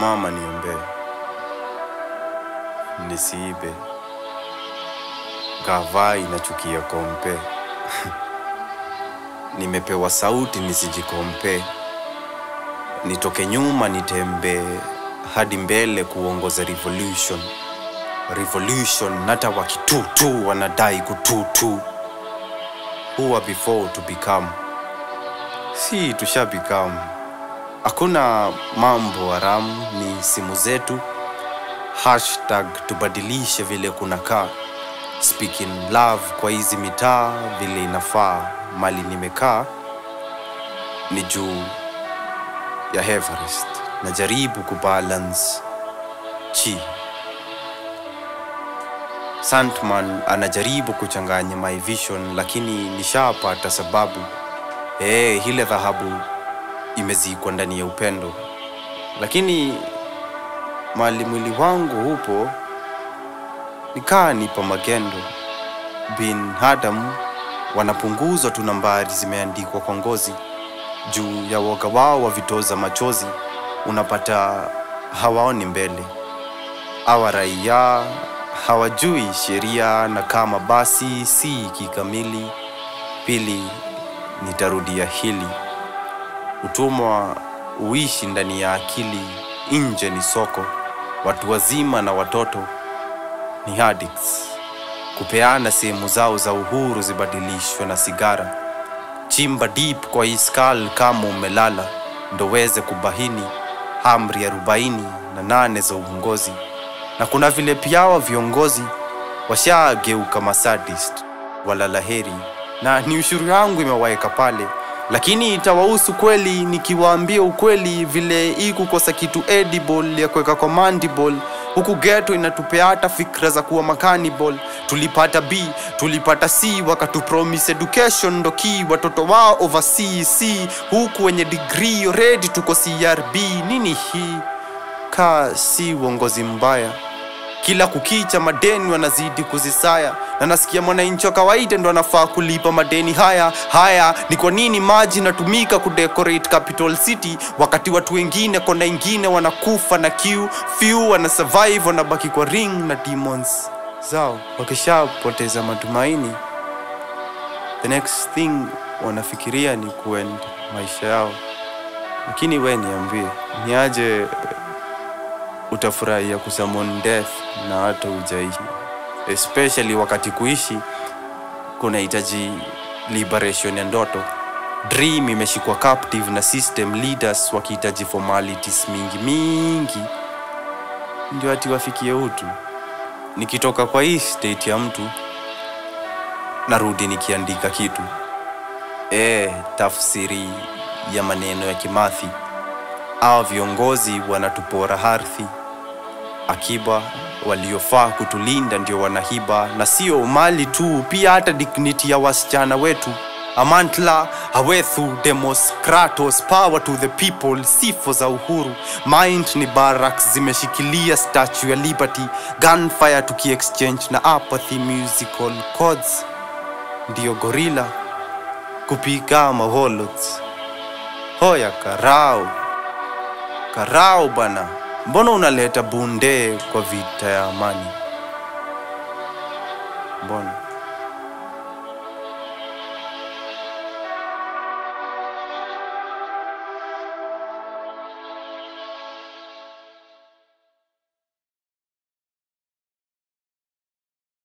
Mama niombe nisiibe, gava inachukia kompe. Nimepewa sauti nisijikompe, nitoke nyuma nitembe hadi mbele kuongoza revolution. Revolution nata wakitutu wanadai kututu. Who are before to become? Si tusha become. Hakuna mambo haramu, ni simu zetu. Hashtag tubadilishe vile kunakaa. Speaking love kwa hizi mitaa vile inafaa. Mali nimekaa ni juu ya Everest. Najaribu kubalance chi. Sandman anajaribu kuchanganya my vision, lakini nishapata sababu. Hile dhahabu imezikwa ndani ya upendo. Lakini mali mwili wangu upo, nikaa nipa magendo. Bin Adam wanapunguzwa tu nambari zimeandikwa kwa ngozi. Juu ya woga wao wa vitoza machozi, unapata hawaoni mbele. Hawa raia hawajui sheria, na kama basi si kikamili. Pili nitarudia hili. Utumwa uishi ndani ya akili, nje ni soko. Watu wazima na watoto ni addicts. Kupeana sehemu zao za uhuru zibadilishwe na sigara. Chimba deep kwa iskal kama umelala, ndo weze kubahini amri 48 za uongozi. Na kuna vile pia wa viongozi washageuka masadist wala laheri, na ni ushuru yangu imewaeka pale. Lakini itawahusu kweli nikiwaambia ukweli, vile kukosa kitu edible ya kuweka kwa mandible. Huku ghetto inatupea hata fikra za kuwa cannibal. Tulipata B, tulipata C, wakatupromise education ndo key. Watoto wao overseas, huku wenye degree already tuko CRB. Nini hii? Si uongozi mbaya. Kila kukicha madeni wanazidi kuzisaya, na nasikia mwananchi wa kawaida ndo anafaa kulipa madeni haya. Ni kwa nini maji natumika kudecorate capital city, wakati watu wengine kona ingine wanakufa na kiu? Few wana survive, wanabaki kwa ring na demons zao. Wakisha poteza matumaini, the next thing wanafikiria ni kuend maisha yao. Lakini we niambie, ni aje utafurahia kusummon death na hata ujaishi? Especially wakati kuishi kuna hitaji liberation ya ndoto. Dream imeshikwa captive na system leaders wakihitaji formalities mingi ndio ati wafikie utu. Nikitoka kwa hii state ya mtu, narudi nikiandika kitu. Tafsiri ya maneno ya Kimathi. Hawa viongozi wanatupora ardhi. Akiba waliofaa kutulinda ndio wanahiba, na sio mali tu, pia hata dignity ya wasichana wetu. Amantla Awethu Demos Kratos, power to the people, sifo za uhuru. Mind ni barracks zimeshikilia statue ya liberty. Gunfire tuki-exchange na apathy. Musical chords ndio gorilla kupiga maholots. Hoya karao bana, mbona unaleta bunde kwa vita ya amani? Mbona?